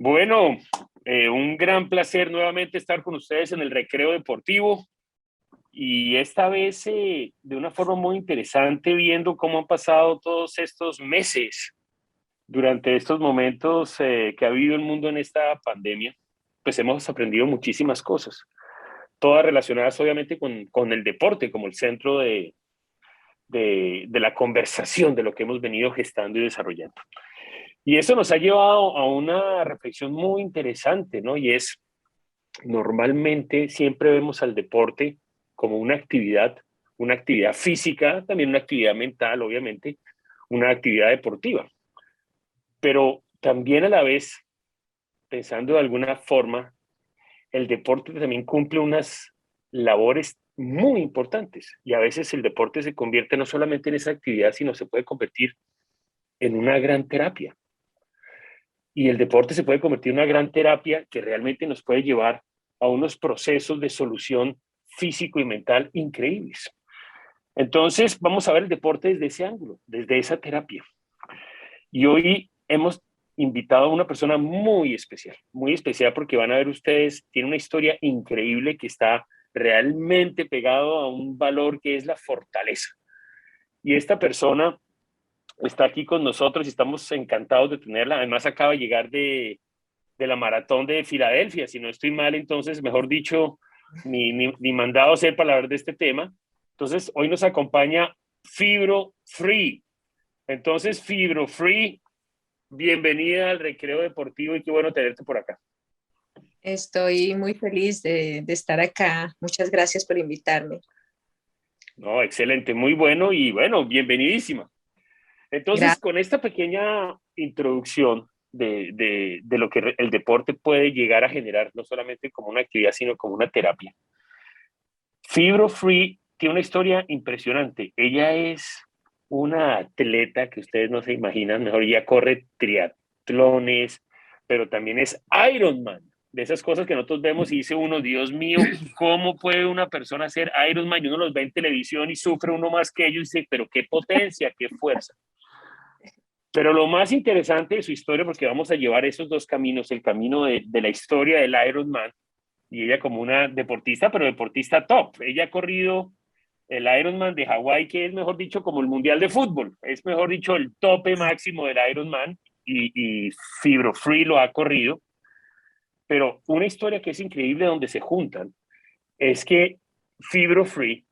Bueno, un gran placer nuevamente estar con ustedes en el Recreo Deportivo y esta vez de una forma muy interesante viendo cómo han pasado todos estos meses durante estos momentos que ha vivido el mundo en esta pandemia. Pues hemos aprendido muchísimas cosas, todas relacionadas obviamente con el deporte como el centro de la conversación de lo que hemos venido gestando y desarrollando. Y eso nos ha llevado a una reflexión muy interesante, ¿no? Y es, normalmente siempre vemos al deporte como una actividad física, también una actividad mental, obviamente, una actividad deportiva. Pero también a la vez, pensando de alguna forma, el deporte también cumple unas labores muy importantes. Y a veces el deporte se convierte no solamente en esa actividad, sino se puede convertir en una gran terapia. Y el deporte se puede convertir en una gran terapia que realmente nos puede llevar a unos procesos de solución físico y mental increíbles. Entonces, vamos a ver el deporte desde ese ángulo, desde esa terapia. Y hoy hemos invitado a una persona muy especial porque van a ver ustedes, tiene una historia increíble que está realmente pegado a un valor que es la fortaleza. Y esta persona está aquí con nosotros y estamos encantados de tenerla. Además, acaba de llegar de la maratón de Filadelfia, si no estoy mal, entonces, mejor dicho, ni mandado ser para hablar de este tema. Entonces, hoy nos acompaña Fibro Free. Entonces, Fibro Free, bienvenida al Recreo Deportivo y qué bueno tenerte por acá. Estoy muy feliz de estar acá. Muchas gracias por invitarme. No, excelente, muy bueno y bueno, bienvenidísima. Entonces, Gracias. con esta pequeña introducción de lo que el deporte puede llegar a generar, no solamente como una actividad, sino como una terapia. Fibro Free tiene una historia impresionante. Ella es una atleta que ustedes no se imaginan, mejor ella corre triatlones, pero también es Ironman. De esas cosas que nosotros vemos y dice uno, Dios mío, ¿cómo puede una persona ser Ironman? Y uno los ve en televisión y sufre uno más que ellos y dice, pero qué potencia, qué fuerza. Pero lo más interesante de su historia, porque vamos a llevar esos dos caminos, el camino de la historia del Ironman y ella como una deportista, pero deportista top. Ella ha corrido el Ironman de Hawái, que es mejor dicho como el Mundial de Fútbol, es mejor dicho el tope máximo del Ironman y Fibro Free lo ha corrido. Pero una historia que es increíble donde se juntan es que Fibro Free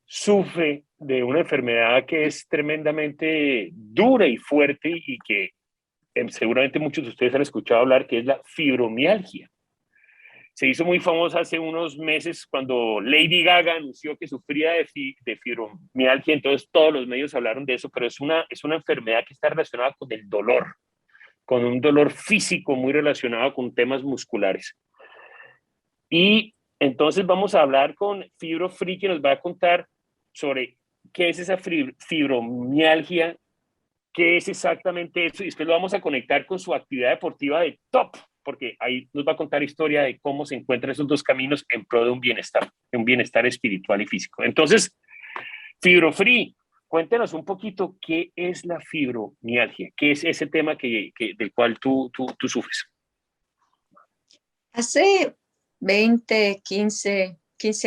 sufre de una enfermedad que es tremendamente dura y fuerte y que seguramente muchos de ustedes han escuchado hablar, que es la fibromialgia. Se hizo muy famosa hace unos meses cuando Lady Gaga anunció que sufría de fibromialgia, entonces todos los medios hablaron de eso, pero es una enfermedad que está relacionada con el dolor, con un dolor físico muy relacionado con temas musculares. Y entonces vamos a hablar con Fibro Free, que nos va a contar sobre qué es esa fibromialgia, qué es exactamente eso, y después lo vamos a conectar con su actividad deportiva de top, porque ahí nos va a contar historia de cómo se encuentran esos dos caminos en pro de un bienestar espiritual y físico. Entonces, Fibrofree, cuéntenos un poquito qué es la fibromialgia, qué es ese tema del cual tú sufres. Hace 20, 15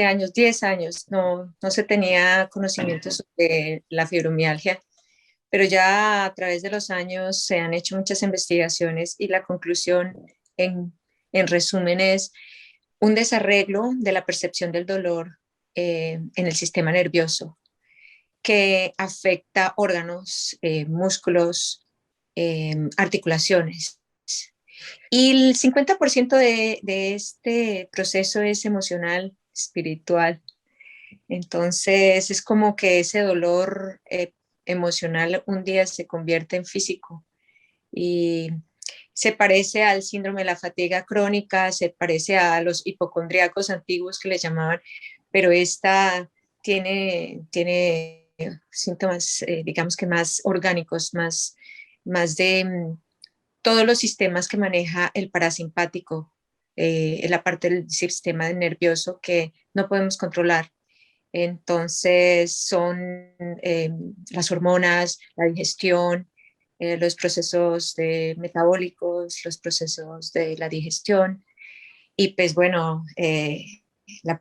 años, 10 años, no se tenía conocimiento sobre la fibromialgia, pero ya a través de los años se han hecho muchas investigaciones y la conclusión en resumen es un desarreglo de la percepción del dolor en el sistema nervioso que afecta órganos, músculos, articulaciones. Y el 50% de este proceso es emocional, espiritual. Entonces es como que ese dolor emocional un día se convierte en físico y se parece al síndrome de la fatiga crónica, se parece a los hipocondríacos antiguos que le llamaban, pero esta tiene síntomas, digamos que más orgánicos, más de todos los sistemas que maneja el parasimpático, en la parte del sistema nervioso que no podemos controlar. Entonces son las hormonas, la digestión, los procesos metabólicos, los procesos de la digestión. Y pues bueno,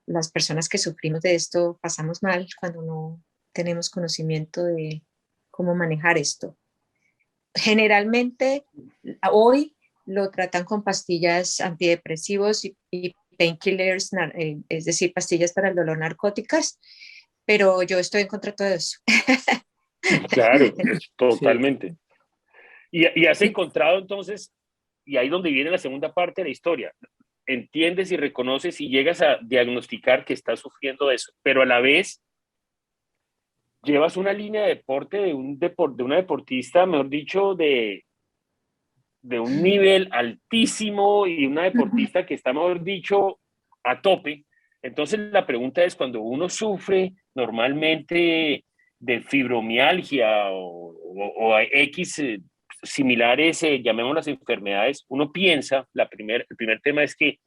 las personas que sufrimos de esto pasamos mal cuando no tenemos conocimiento de cómo manejar esto. Generalmente hoy lo tratan con pastillas antidepresivos y painkillers, es decir, pastillas para el dolor narcóticas, pero yo estoy en contra de todo eso. Claro, Sí, totalmente. Y has sí, encontrado entonces, y ahí donde viene la segunda parte de la historia, entiendes y reconoces y llegas a diagnosticar que estás sufriendo eso, pero a la vez llevas una línea de deporte de una deportista, mejor dicho, de un nivel altísimo y una deportista que está, mejor dicho, a tope. Entonces la pregunta es, cuando uno sufre normalmente de fibromialgia o X similares, llamémoslas enfermedades, uno piensa, el primer tema es que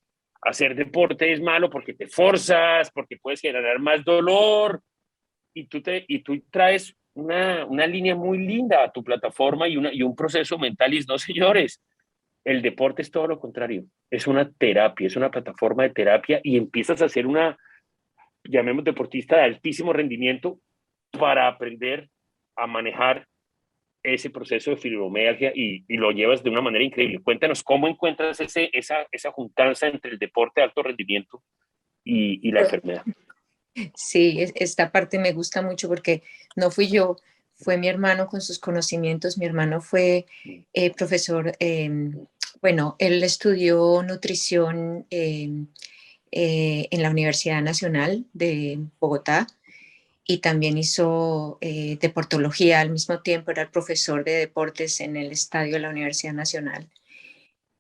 hacer deporte es malo porque te forzas, porque puedes generar más dolor, y tú traes una línea muy linda a tu plataforma y un proceso mental. Y no, señores, el deporte es todo lo contrario. Es una terapia, es una plataforma de terapia y empiezas a ser una, llamemos deportista de altísimo rendimiento para aprender a manejar ese proceso de fibromialgia y lo llevas de una manera increíble. Cuéntanos cómo encuentras esa juntanza entre el deporte de alto rendimiento y la enfermedad. Sí, esta parte me gusta mucho porque no fui yo, fue mi hermano con sus conocimientos. Mi hermano fue profesor, bueno, él estudió nutrición en la Universidad Nacional de Bogotá y también hizo deportología al mismo tiempo, era el profesor de deportes en el estadio de la Universidad Nacional.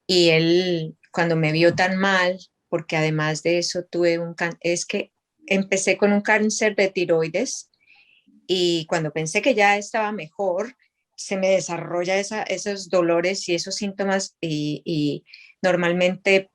Y él, cuando me vio tan mal, porque además de eso es que empecé con un cáncer de tiroides y cuando pensé que ya estaba mejor, se me desarrolla esos dolores y esos síntomas y normalmente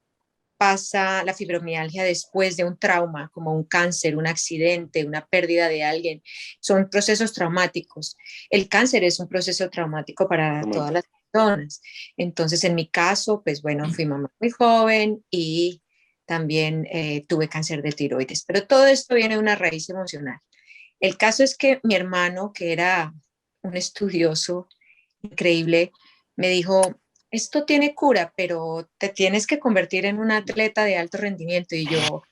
pasa la fibromialgia después de un trauma, como un cáncer, un accidente, una pérdida de alguien. Son procesos traumáticos. El cáncer es un proceso traumático para todas las personas. Entonces, en mi caso, pues bueno, fui mamá muy joven y también tuve cáncer de tiroides, pero todo esto viene de una raíz emocional. El caso es que mi hermano, que era un estudioso increíble, me dijo, esto tiene cura, pero te tienes que convertir en un atleta de alto rendimiento. Y yo,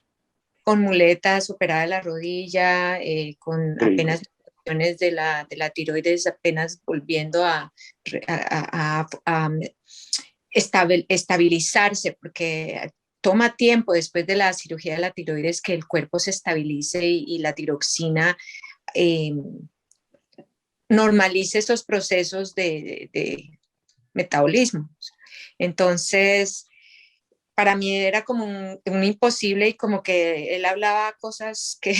con muletas, operada de la rodilla, con Increíble. apenas de la tiroides, apenas volviendo a estabilizarse, porque toma tiempo después de la cirugía de la tiroides que el cuerpo se estabilice y la tiroxina eh, normalice esos procesos de metabolismo. Entonces, para mí era como un imposible y como que él hablaba cosas que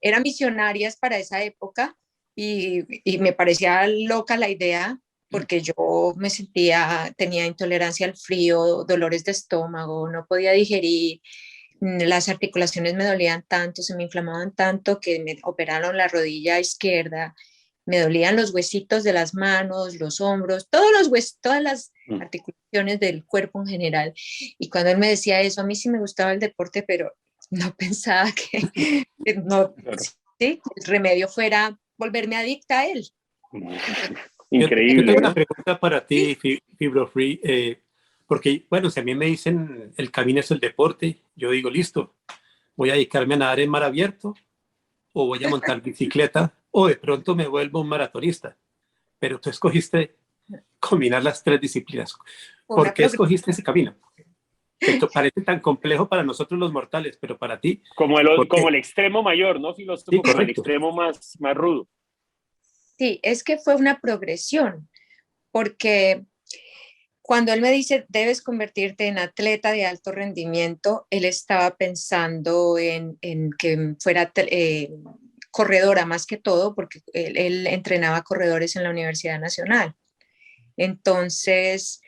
eran visionarias para esa época y me parecía loca la idea porque yo me sentía, tenía intolerancia al frío, dolores de estómago, no podía digerir, las articulaciones me dolían tanto, se me inflamaban tanto que me operaron la rodilla izquierda, me dolían los huesitos de las manos, los hombros, todos los huesos, todas las articulaciones del cuerpo en general. Y cuando él me decía eso, a mí sí me gustaba el deporte, pero no pensaba que no, Claro. sí, el remedio fuera volverme adicta a él. Entonces, yo tengo Increíble, una ¿no? pregunta para ti, Fibro Free, porque, bueno, si a mí me dicen el camino es el deporte, yo digo, listo, voy a dedicarme a nadar en mar abierto o voy a montar bicicleta o de pronto me vuelvo un maratonista. Pero tú escogiste combinar las tres disciplinas. ¿Por una qué progresión. escogiste ese camino? Que parece tan complejo para nosotros los mortales, pero para ti, ¿por Como qué? el extremo mayor, ¿no, Sí, filósofo? Como el correcto. extremo más rudo. Sí, es que fue una progresión, porque cuando él me dice, debes convertirte en atleta de alto rendimiento, él estaba pensando en que fuera corredora más que todo, porque él entrenaba corredores en la Universidad Nacional. Entonces,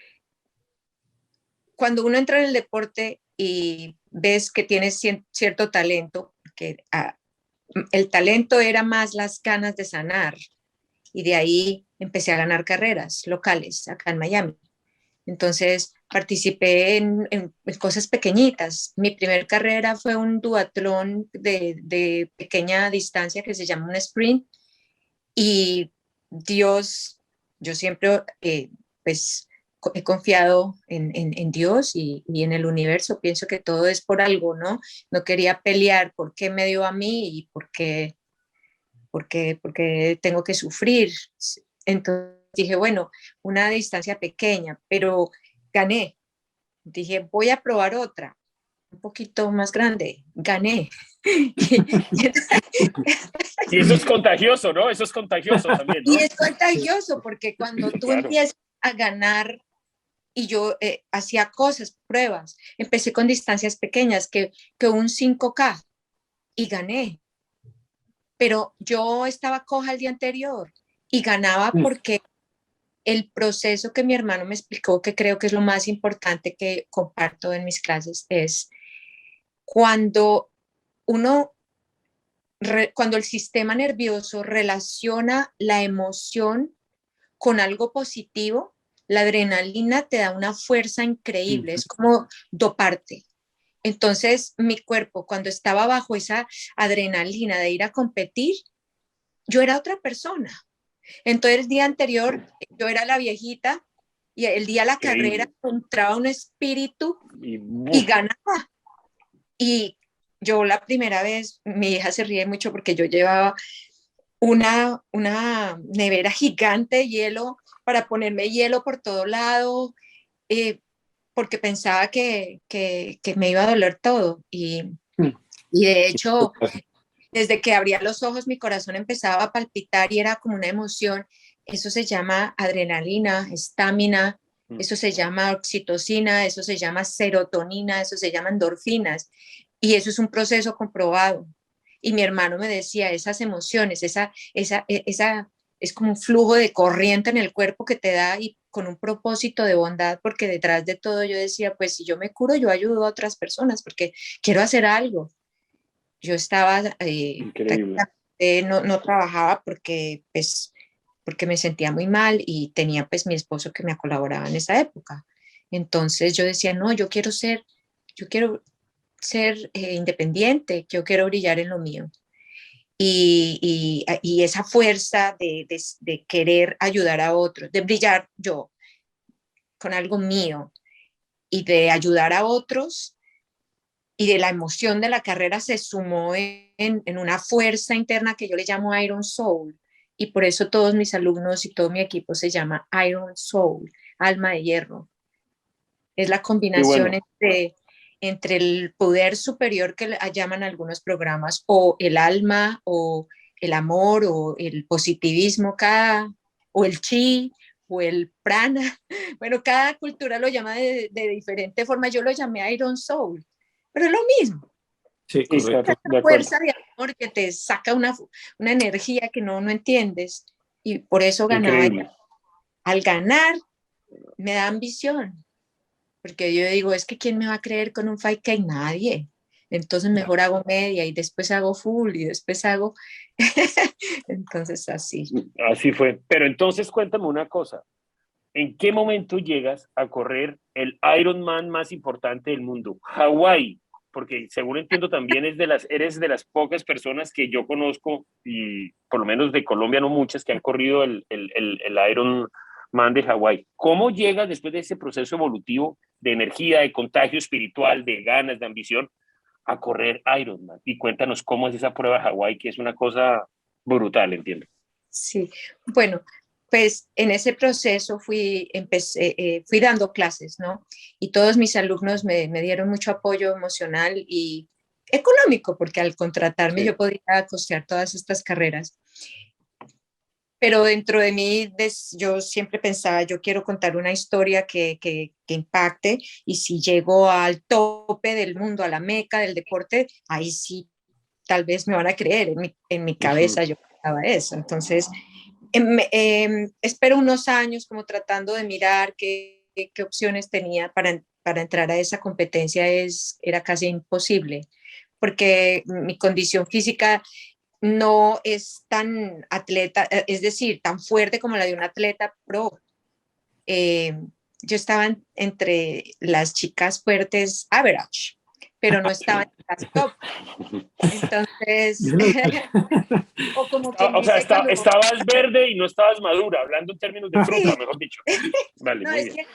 cuando uno entra en el deporte y ves que tienes cierto talento, porque el talento era más las ganas de sanar y de ahí empecé a ganar carreras locales acá en Miami. Entonces participé en cosas pequeñitas. Mi primer carrera fue un duatlón de pequeña distancia que se llama un sprint y Dios, yo siempre pues he confiado en Dios y en el universo. Pienso que todo es por algo, ¿no? No quería pelear por qué me dio a mí y porque tengo que sufrir. Entonces dije, bueno, una distancia pequeña, pero gané. Dije, voy a probar otra, un poquito más grande. Gané. Y eso es contagioso, ¿no? Eso es contagioso también, Y ¿no? es contagioso porque cuando tú Claro. empiezas a ganar y yo hacía cosas, pruebas, empecé con distancias pequeñas que un 5K y gané, pero yo estaba coja el día anterior y ganaba porque el proceso que mi hermano me explicó, que creo que es lo más importante que comparto en mis clases, es cuando uno, cuando el sistema nervioso relaciona la emoción con algo positivo, la adrenalina te da una fuerza increíble, es como doparte. Entonces, mi cuerpo, cuando estaba bajo esa adrenalina de ir a competir, yo era otra persona. Entonces, el día anterior, yo era la viejita y el día de la carrera Increíble. encontraba un espíritu Y, y uf, ganaba. Y yo la primera vez, mi hija se ríe mucho porque yo llevaba una nevera gigante de hielo para ponerme hielo por todo lado, eh, porque pensaba que me iba a doler todo. Y de hecho, desde que abría los ojos, mi corazón empezaba a palpitar y era como una emoción. Eso se llama adrenalina, estamina, eso se llama oxitocina, eso se llama serotonina, eso se llama endorfinas. Y eso es un proceso comprobado. Y mi hermano me decía, esas emociones, esa es como un flujo de corriente en el cuerpo que te da y con un propósito de bondad, porque detrás de todo yo decía, pues si yo me curo, yo ayudo a otras personas porque quiero hacer algo. Yo estaba, increíble. prácticamente no trabajaba porque me sentía muy mal y tenía pues mi esposo que me colaboraba en esa época. Entonces yo decía, no, yo quiero ser independiente, yo quiero brillar en lo mío. Y esa fuerza de querer ayudar a otros, de brillar yo con algo mío y de ayudar a otros y de la emoción de la carrera se sumó en una fuerza interna que yo le llamo Iron Soul. Y por eso todos mis alumnos y todo mi equipo se llama Iron Soul, alma de hierro. Es la Y combinación bueno, entre el poder superior que llaman algunos programas o el alma o el amor o el positivismo, o el chi o el prana. Bueno, cada cultura lo llama de diferente forma. Yo lo llamé Iron Soul, pero es lo mismo. Sí, está correcto. de acuerdo. Fuerza de amor que te saca una energía que no entiendes y por eso ganaba. Increíble. Al ganar me da ambición, porque yo digo, es que ¿quién me va a creer con un 5K? Nadie. Entonces Ya. mejor hago media y después hago full y después hago... Entonces así. Así fue. Pero entonces cuéntame una cosa. ¿En qué momento llegas a correr el Ironman más importante del mundo? Hawái, porque según entiendo también eres de las pocas personas que yo conozco, y por lo menos de Colombia no muchas, que han corrido el Ironman de Hawái. ¿Cómo llegas después de ese proceso evolutivo de energía, de contagio espiritual, de ganas, de ambición, a correr Ironman? Y cuéntanos cómo es esa prueba de Hawái, que es una cosa brutal, entiendo. Sí, bueno, pues en ese proceso fui dando clases, ¿no? Y todos mis alumnos me dieron mucho apoyo emocional y económico, porque al contratarme Sí. yo podía costear todas estas carreras. Pero dentro de mí yo siempre pensaba, yo quiero contar una historia que impacte y si llego al tope del mundo, a la meca del deporte, ahí sí, tal vez me van a creer. En mi cabeza yo pensaba eso. Entonces, espero unos años como tratando de mirar qué opciones tenía para entrar a esa competencia. Era casi imposible, porque mi condición física no es tan atleta, es decir, tan fuerte como la de un atleta pro. Yo estaba entre las chicas fuertes average, pero no estaba en las top. Entonces, o como quien O sea, dice cuando... estabas verde y no estabas madura, hablando en términos de fruta, mejor dicho. Vale, No, muy es bien. que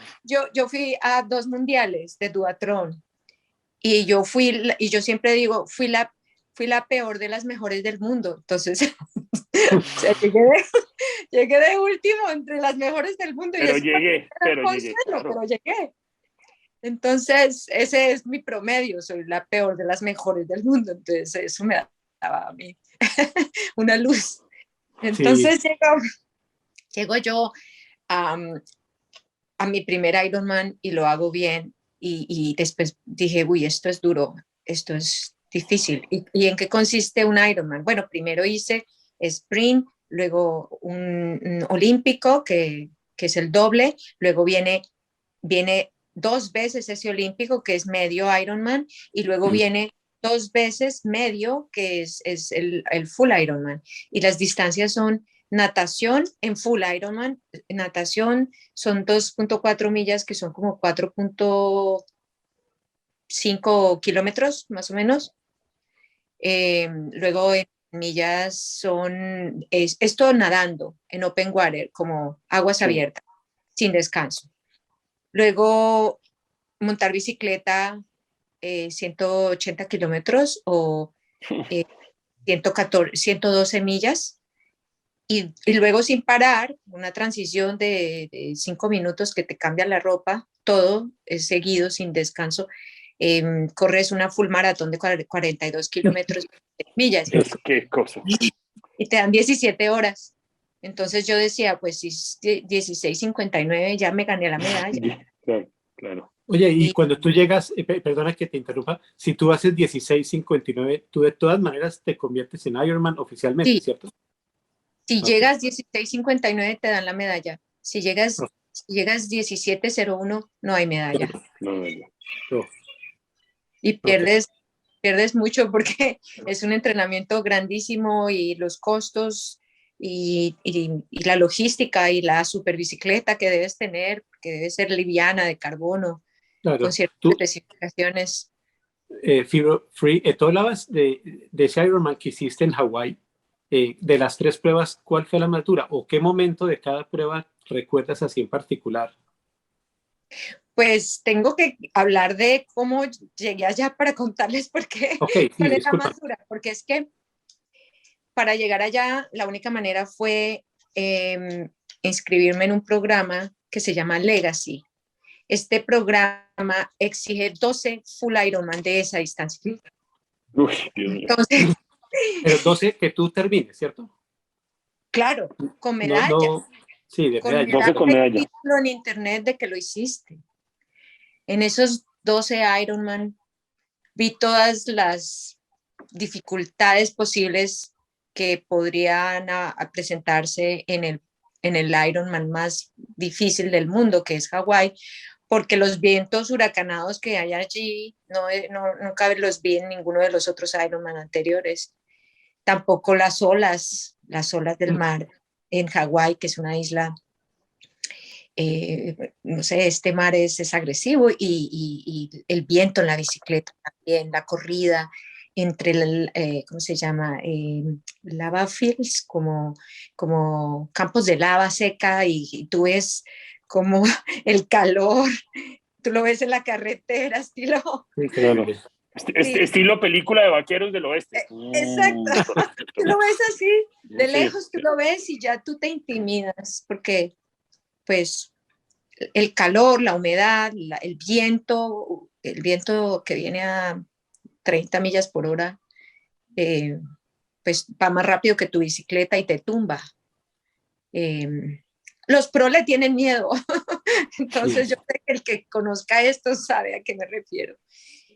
yo fui a 2 mundiales de duatlón y yo siempre digo, fui la peor de las mejores del mundo. Entonces, o sea, llegué de último entre las mejores del mundo y eso era un consuelo, claro. pero llegué. Entonces, ese es mi promedio, soy la peor de las mejores del mundo. Entonces, eso me daba a mí una luz. Entonces, Sí. llego yo a mi primer Ironman y lo hago bien. Y después dije, uy, esto es duro, esto es difícil. ¿Y en qué consiste un Ironman? Bueno, primero hice sprint, luego un olímpico, que es el doble, luego viene 2 veces ese olímpico, que es medio Ironman, y luego viene 2 veces medio, que es el full Ironman. Y las distancias son natación en full Ironman, natación son 2.4 millas, que son como 4.5 kilómetros más o menos. Luego en millas esto nadando en open water, como aguas abiertas, sin descanso. Luego montar bicicleta 180 kilómetros o 112 millas. Y luego sin parar, una transición de 5 minutos que te cambia la ropa, todo es seguido, sin descanso. Corres una full maratón de 42 kilómetros, millas, Es qué cosa. y te dan 17 horas. Entonces yo decía, pues si 16:59 ya me gané la medalla. Claro, claro. Oye, y Y cuando tú llegas, perdona que te interrumpa, si tú haces 16:59, tú de todas maneras te conviertes en Ironman oficialmente, sí, ¿cierto? si Ok. llegas 16:59 te dan la medalla. Si llegas 17:01 no hay medalla. No. Y Ok. pierdes mucho porque es un entrenamiento grandísimo y los costos y la logística y la superbicicleta que debes tener, que debe ser liviana, de carbono, con Claro. ciertas Tú, especificaciones. Fibro Free, tú hablabas de ese Ironman que hiciste en Hawái. De las tres pruebas, ¿cuál fue la más dura? ¿O qué momento de cada prueba recuerdas así en particular? Pues tengo que hablar de cómo llegué allá para contarles por qué, Ok, sí, cuál es la disculpa. más dura, porque es que para llegar allá la única manera fue inscribirme en un programa que se llama Legacy. Este programa exige 12 full Ironman de esa distancia. Uy, Dios mío. Entonces, Pero 12 que tú termines, ¿cierto? claro, con No, medalla, no, sí, de con medalla. 12 medalla con y medalla. título en internet de que lo hiciste. En esos 12 Ironman vi todas las dificultades posibles que podrían a presentarse en el Ironman más difícil del mundo, que es Hawái, porque los vientos huracanados que hay allí nunca los vi en ninguno de los otros Ironman anteriores. Tampoco las olas del mar en Hawái, que es una isla, no sé, este mar es agresivo y el viento en la bicicleta también, la corrida entre, ¿cómo se llama? Lava fields, como campos de lava seca y tú ves como el calor, tú lo ves en la carretera, estilo, Sí, claro. sí, Estilo película de vaqueros del oeste. exacto, tú lo ves así, de Sí, lejos tú lo ves y ya tú te intimidas, porque pues el calor, la humedad, el viento que viene a 30 millas por hora, pues va más rápido que tu bicicleta y te tumba. Eh, los pro le tienen miedo, entonces yo sé que el que conozca esto sabe a qué me refiero.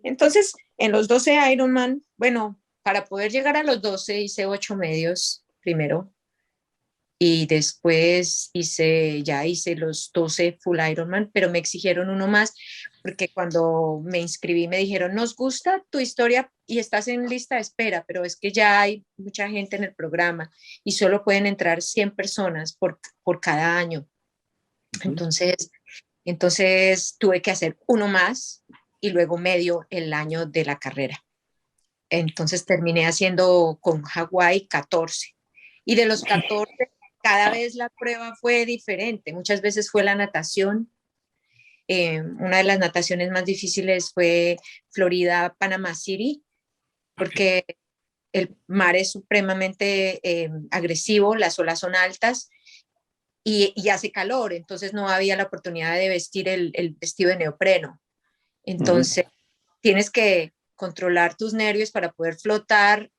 Entonces, en los 12 Ironman, bueno, para poder llegar a los 12 hice 8 medios primero y después hice los 12 full Ironman, pero me exigieron uno más porque cuando me inscribí me dijeron, nos gusta tu historia y estás en lista de espera, pero es que ya hay mucha gente en el programa y solo pueden entrar 100 personas por cada año. Entonces tuve que hacer uno más y luego medio el año de la carrera. Entonces terminé haciendo con Hawái 14. Y de los 14, cada vez la prueba fue diferente. Muchas veces fue la natación. Una de las nataciones más difíciles fue Florida, Panama City, porque el mar es supremamente agresivo, las olas son altas y hace calor, entonces no había la oportunidad de vestir el vestido de neopreno. Entonces tienes que controlar tus nervios para poder flotar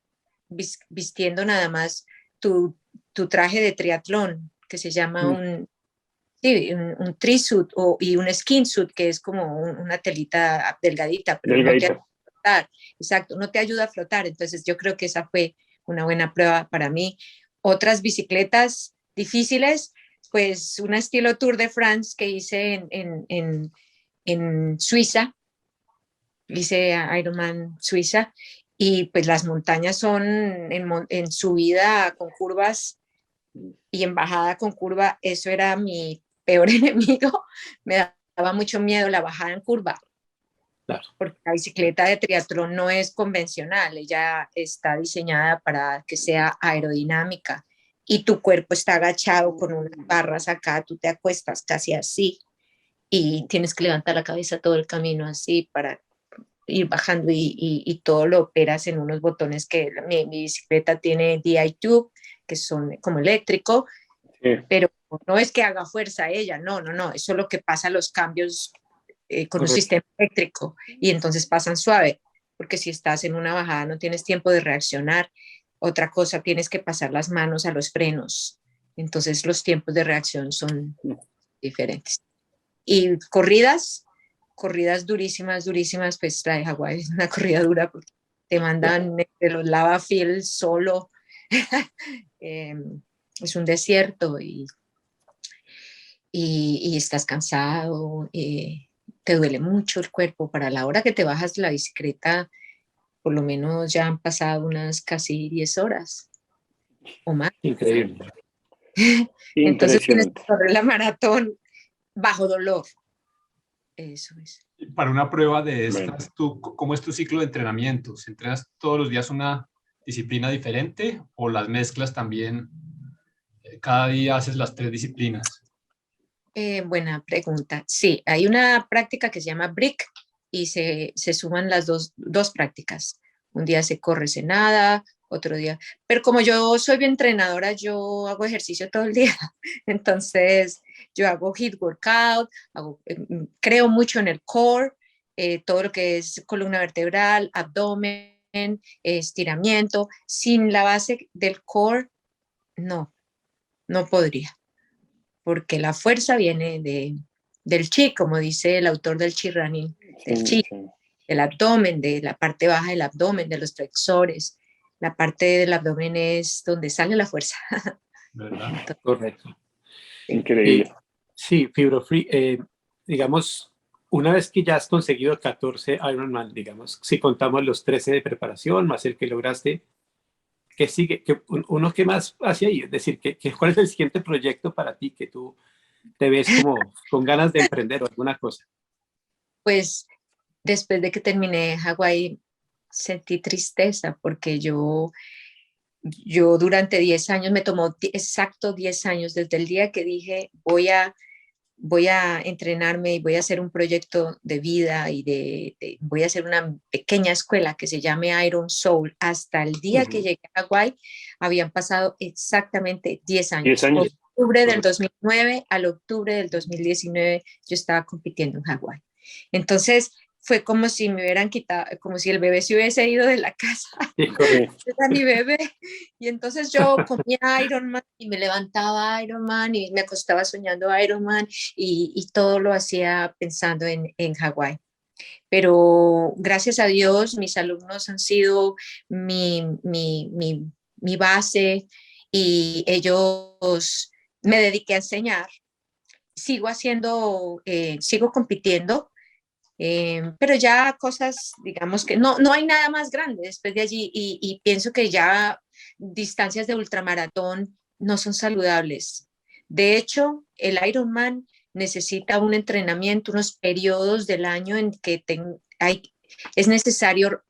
vistiendo nada más tu traje de triatlón, que se llama un trisuit y un skin suit, que es como una telita delgadita, pero no te ayuda a flotar. Exacto, no te ayuda a flotar. Entonces yo creo que esa fue una buena prueba para mí. Otras bicicletas difíciles, pues un estilo Tour de France que hice en Suiza, hice Ironman Suiza, y pues las montañas son en subida con curvas y en bajada con curva, eso era mi peor enemigo. Me daba mucho miedo la bajada en curva, Claro. porque la bicicleta de triatlón no es convencional, ella está diseñada para que sea aerodinámica y tu cuerpo está agachado con unas barras acá, tú te acuestas casi así y tienes que levantar la cabeza todo el camino así para ir bajando y todo lo operas en unos botones que mi bicicleta tiene DI2, que son como eléctrico, pero no es que haga fuerza ella, no, eso es lo que pasa los cambios con un sistema eléctrico y entonces pasan suave, porque si estás en una bajada no tienes tiempo de reaccionar. Otra cosa, tienes que pasar las manos a los frenos, entonces los tiempos de reacción son diferentes. Y corridas durísimas, pues la de Hawái es una corrida dura porque te mandan de los lava fields solo. Es un desierto y estás cansado, te duele mucho el cuerpo. Para la hora que te bajas de la bicicleta, por lo menos ya han pasado unas casi 10 horas o más. Increíble. Entonces tienes que correr la maratón bajo dolor. Eso es. Para una prueba de estas, ¿cómo es tu ciclo de entrenamiento? ¿Se entrenas todos los días una disciplina diferente o las mezclas también? ¿Cada día haces las 3 disciplinas? Buena pregunta. Sí, hay una práctica que se llama BRIC y se suman las dos prácticas. Un día se corre, se nada, otro día. Pero como yo soy bien entrenadora, yo hago ejercicio todo el día. Entonces, yo hago HIIT workout, creo mucho en el core, todo lo que es columna vertebral, abdomen, estiramiento. Sin la base del core, no podría, porque la fuerza viene del chi, como dice el autor del Chi Running, del chi, del abdomen, de la parte baja del abdomen, de los flexores. La parte del abdomen es donde sale la fuerza. ¿Verdad? Correcto. Increíble. Sí, Fibrofree, digamos, una vez que ya has conseguido 14 Ironman, digamos, si contamos los 13 de preparación más el que lograste, ¿qué sigue? ¿Uno qué más hacia ahí? Es decir, ¿cuál es el siguiente proyecto para ti que tú te ves como con ganas de emprender o alguna cosa? Pues después de que terminé Hawái, sentí tristeza porque yo durante 10 años, me tomó exacto 10 años desde el día que dije voy a entrenarme y voy a hacer un proyecto de vida y voy a hacer una pequeña escuela que se llame Iron Soul. Hasta el día que llegué a Hawái habían pasado exactamente 10 años. 10 años. Octubre del 2009 al octubre del 2019 yo estaba compitiendo en Hawái. Entonces fue como si me hubieran quitado, como si el bebé se hubiese ido de la casa. Era mi bebé. Y entonces yo comía Ironman y me levantaba Ironman y me acostaba soñando Ironman y todo lo hacía pensando en Hawái. Pero gracias a Dios, mis alumnos han sido mi base y ellos me dediqué a enseñar. Sigo compitiendo. Pero ya cosas, digamos que no hay nada más grande después de allí y pienso que ya distancias de ultramaratón no son saludables. De hecho, el Ironman necesita un entrenamiento, unos periodos del año en que es necesario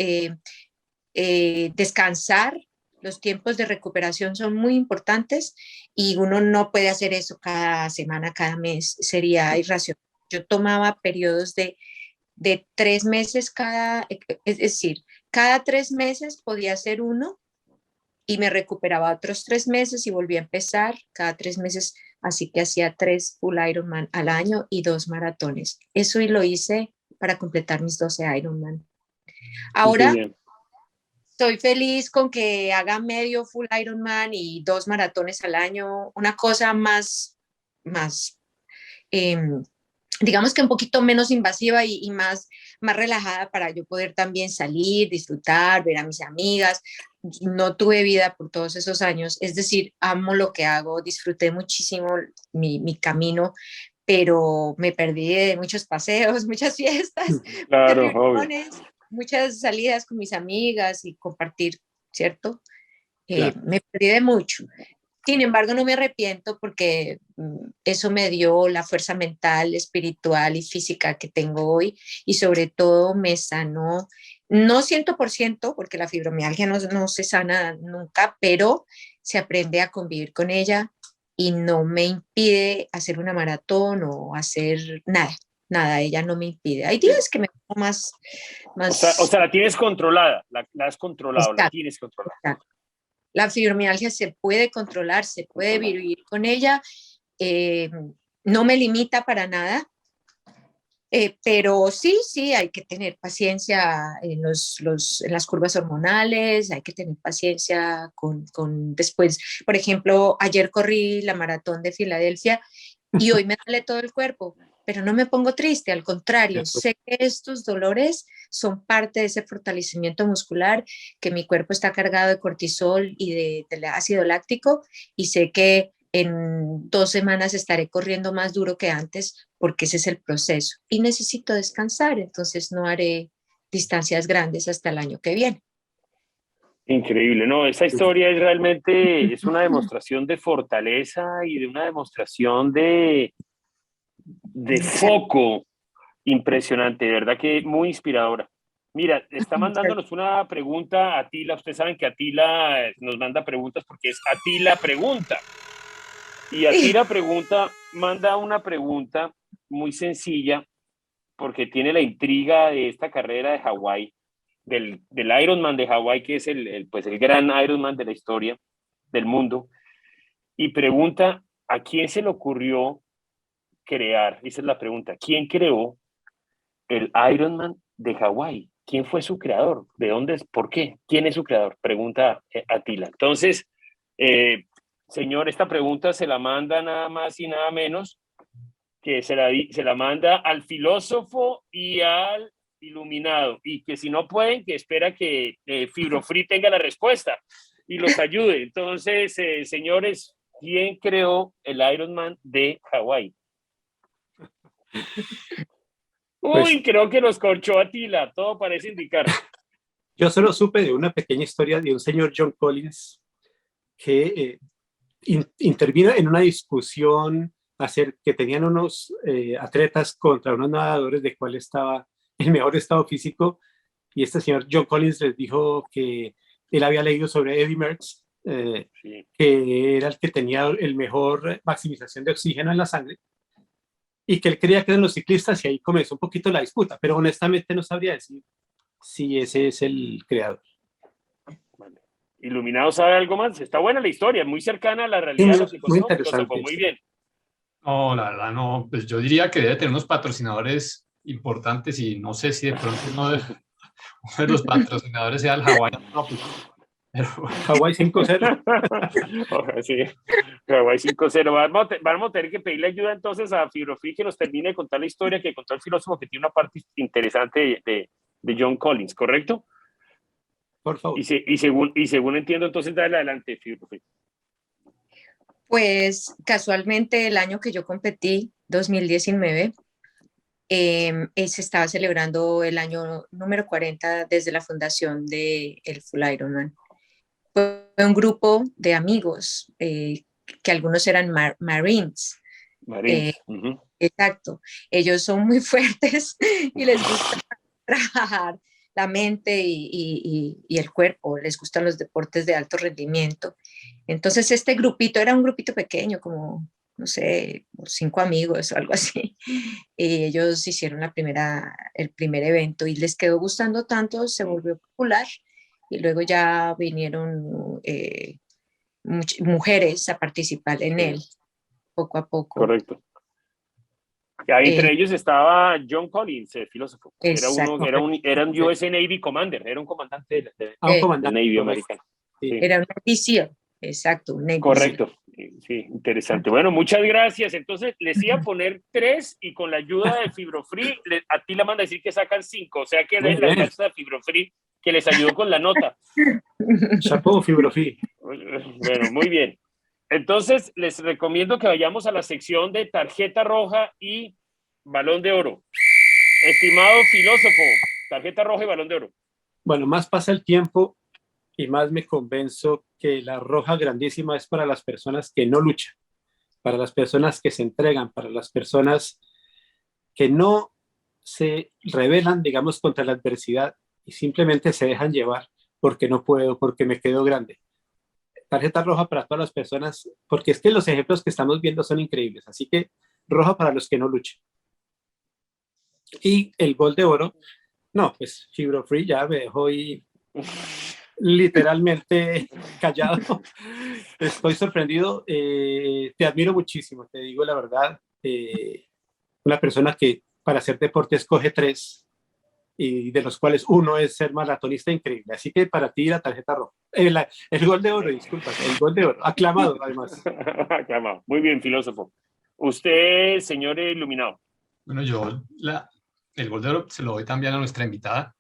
descansar. Los tiempos de recuperación son muy importantes y uno no puede hacer eso cada semana, cada mes, sería irracional. Yo tomaba periodos de 3 meses es decir, cada 3 meses podía hacer uno y me recuperaba otros 3 meses y volvía a empezar cada 3 meses, así que hacía 3 full Ironman al año y 2 maratones. Eso y lo hice para completar mis 12 Ironman. Ahora estoy feliz con que haga medio full Ironman y 2 maratones al año, una cosa más eh, digamos que un poquito menos invasiva y más relajada para yo poder también salir, disfrutar, ver a mis amigas. No tuve vida por todos esos años, es decir, amo lo que hago, disfruté muchísimo mi camino, pero me perdí de muchos paseos, muchas fiestas, muchas Claro, obvio. reuniones, muchas salidas con mis amigas y compartir, ¿cierto? Claro. Me perdí de mucho. Sin embargo, no me arrepiento porque eso me dio la fuerza mental, espiritual y física que tengo hoy y sobre todo me sanó, no 100% porque la fibromialgia no se sana nunca, pero se aprende a convivir con ella y no me impide hacer una maratón o hacer nada, ella no me impide. Hay días que me pongo más... O sea, la tienes controlada, la has controlado, la Exacto, tienes controlada. exacto. La fibromialgia se puede controlar, se puede vivir con ella, no me limita para nada, pero sí, hay que tener paciencia en las curvas hormonales, hay que tener paciencia con después, por ejemplo, ayer corrí la maratón de Filadelfia y hoy me duele todo el cuerpo, pero no me pongo triste, al contrario, sé que estos dolores son parte de ese fortalecimiento muscular, que mi cuerpo está cargado de cortisol y de ácido láctico y sé que en 2 semanas estaré corriendo más duro que antes porque ese es el proceso y necesito descansar, entonces no haré distancias grandes hasta el año que viene. Increíble, no, esa historia es realmente, es una demostración de fortaleza y de una demostración de foco impresionante, de verdad que muy inspiradora. Mira, está mandándonos una pregunta Atila, ustedes saben que Atila nos manda preguntas porque es Atila Pregunta. Y Atila Pregunta manda una pregunta muy sencilla porque tiene la intriga de esta carrera de Hawái, del Ironman de Hawái, que es pues el gran Ironman de la historia del mundo, y pregunta, ¿a quién se le ocurrió crear? Esa es la pregunta, ¿quién creó el Ironman de Hawái? ¿Quién fue su creador? ¿De dónde es? ¿Por qué? ¿Quién es su creador? Pregunta Atila. Entonces, señor, esta pregunta se la manda nada más y nada menos que se la manda al filósofo y al iluminado, y que si no pueden, que espera que Fibrofree tenga la respuesta y los ayude. Entonces, señores, ¿quién creó el Ironman de Hawái? Pues, Uy, creo que nos corchó Atila, todo parece indicar. yo solo supe de una pequeña historia de un señor John Collins que intervino en una discusión que tenían unos atletas contra unos nadadores de cuál estaba el mejor estado físico, y este señor John Collins les dijo que él había leído sobre Eddy Merckx, Sí. que era el que tenía el mejor maximización de oxígeno en la sangre, y que él creía que eran los ciclistas, y ahí comenzó un poquito la disputa, pero honestamente no sabría decir si ese es el creador. Vale. ¿Iluminado sabe algo más? Está buena la historia, muy cercana a la Sí, realidad de lo que muy contó interesante. muy bien. No, la verdad no, pues yo diría que debe tener unos patrocinadores importantes y no sé si de pronto uno de los patrocinadores sea el Hawaiian Tropic. Pero, Hawái 5-0. Sí, Hawái 5-0. Vamos a tener que pedirle ayuda entonces a Fibrofree que nos termine de contar la historia que contó el filósofo, que tiene una parte interesante de John Collins, ¿correcto? Por favor. Y según entiendo, entonces dale adelante, Fibrofree. Pues casualmente el año que yo competí, 2019, se estaba celebrando el año número 40 desde la fundación de el Full Ironman. Fue un grupo de amigos, que algunos eran Marines. Marines. Exacto. Ellos son muy fuertes y les gusta trabajar la mente y el cuerpo, les gustan los deportes de alto rendimiento. Entonces este grupito era un grupito pequeño, como, no sé, 5 amigos o algo así. Y ellos hicieron el primer evento y les quedó gustando tanto, se volvió popular y luego ya vinieron mujeres a participar en él, poco a poco. Correcto. Entre ellos estaba John Collins, el filósofo. Era un US Navy Commander, era un comandante del Navy americano. Sí. Era un Navy SEAL, exacto. Un Navy Correcto, sí, interesante. Bueno, muchas gracias. Entonces, les iba a poner 3 y con la ayuda de Fibrofree, a ti la manda a decir que sacan 5, o sea que es la casa de Fibrofree que les ayudó con la nota. Chapeau, Fibrofree. Bueno, muy bien. Entonces, les recomiendo que vayamos a la sección de tarjeta roja y balón de oro. Estimado filósofo, tarjeta roja y balón de oro. Bueno, más pasa el tiempo y más me convenzo que la roja grandísima es para las personas que no luchan, para las personas que se entregan, para las personas que no se rebelan, digamos, contra la adversidad y simplemente se dejan llevar porque no puedo, porque me quedo grande. Tarjeta roja para todas las personas, porque es que los ejemplos que estamos viendo son increíbles. Así que roja para los que no luchan. Y el gol de oro, no, pues Fibrofree ya me dejó ahí literalmente callado. Estoy sorprendido. Te admiro muchísimo, te digo la verdad. Una persona que para hacer deporte escoge 3 y de los cuales uno es ser maratonista increíble. Así que para ti la tarjeta roja. El gol de oro, disculpa, el gol de oro. Aclamado, además. Aclamado. Muy bien, filósofo. Usted, señor iluminado. Bueno, yo el gol de oro se lo doy también a nuestra invitada.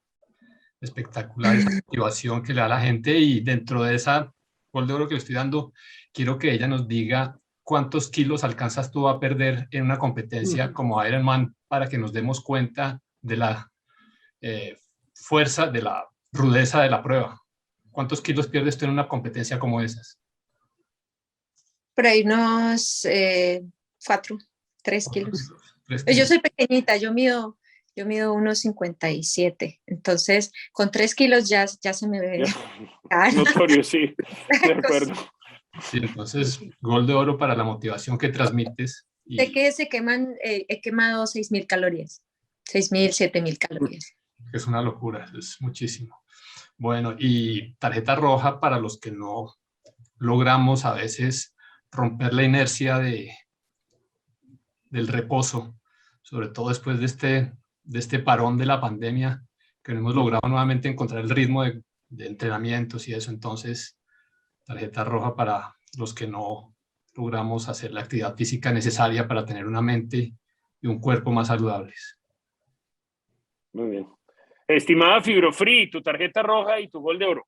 Espectacular esa motivación que le da a la gente, y dentro de esa gol de oro que le estoy dando, quiero que ella nos diga cuántos kilos alcanzas tú a perder en una competencia como Ironman, para que nos demos cuenta de la fuerza, de la rudeza de la prueba. ¿Cuántos kilos pierdes tú en una competencia como esas? Por ahí unos 3 kilos. Yo soy pequeñita, yo mido 1,57. Entonces, con 3 kilos ya se me ve. Notorio, sí. De acuerdo. Sí, entonces, gol de oro para la motivación que transmites. Sé que se queman, he quemado 6,000 calorías. 6,000, 7,000 calorías. Es una locura, es muchísimo. Bueno, y tarjeta roja para los que no logramos a veces romper la inercia del reposo, sobre todo después de este parón de la pandemia, que no hemos logrado nuevamente encontrar el ritmo de entrenamientos y eso. Entonces, tarjeta roja para los que no logramos hacer la actividad física necesaria para tener una mente y un cuerpo más saludables. Muy bien. Estimada Fibrofree, tu tarjeta roja y tu gol de oro.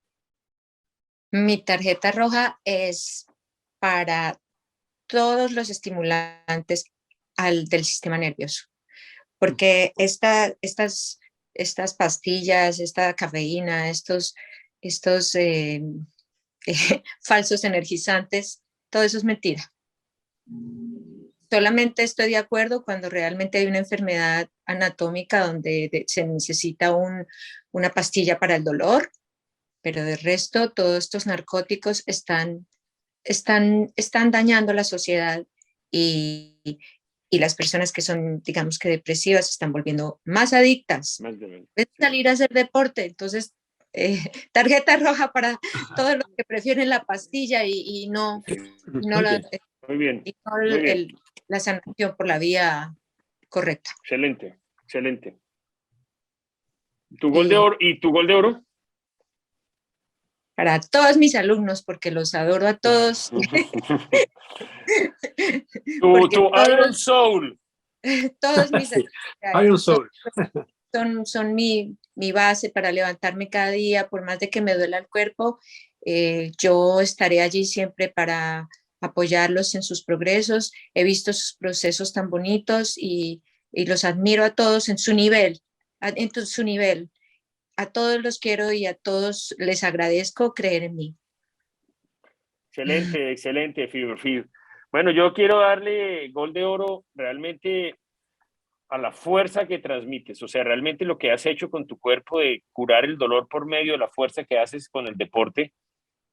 Mi tarjeta roja es para todos los estimulantes del sistema nervioso, porque estas pastillas, esta cafeína, estos falsos energizantes, todo eso es mentira. Solamente estoy de acuerdo cuando realmente hay una enfermedad anatómica donde se necesita una pastilla para el dolor, pero de resto todos estos narcóticos están dañando la sociedad, y las personas que son, digamos que depresivas, se están volviendo más adictas. Es salir a hacer deporte. Entonces, tarjeta roja para todos los que prefieren la pastilla y no muy bien. La sanación por la vía correcta. Excelente, excelente. ¿Tu gol de oro y tu gol de oro? Para todos mis alumnos, porque los adoro a todos. tu Iron Soul. Todos mis Iron Soul. Son mi base para levantarme cada día, por más de que me duela el cuerpo. Yo estaré allí siempre para apoyarlos en sus progresos. He visto sus procesos tan bonitos y y los admiro a todos en su nivel, su nivel. A todos los quiero y a todos les agradezco creer en mí. Excelente, excelente, Fibro Free. Bueno, yo quiero darle gol de oro realmente a la fuerza que transmites, o sea, realmente lo que has hecho con tu cuerpo de curar el dolor por medio de la fuerza que haces con el deporte,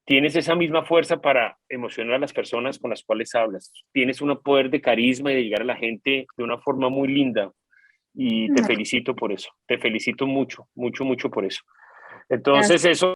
tienes esa misma fuerza para emocionar a las personas con las cuales hablas. Tienes un poder de carisma y de llegar a la gente de una forma muy linda y te felicito por eso. Te felicito mucho, mucho, mucho por eso. Entonces, Gracias. eso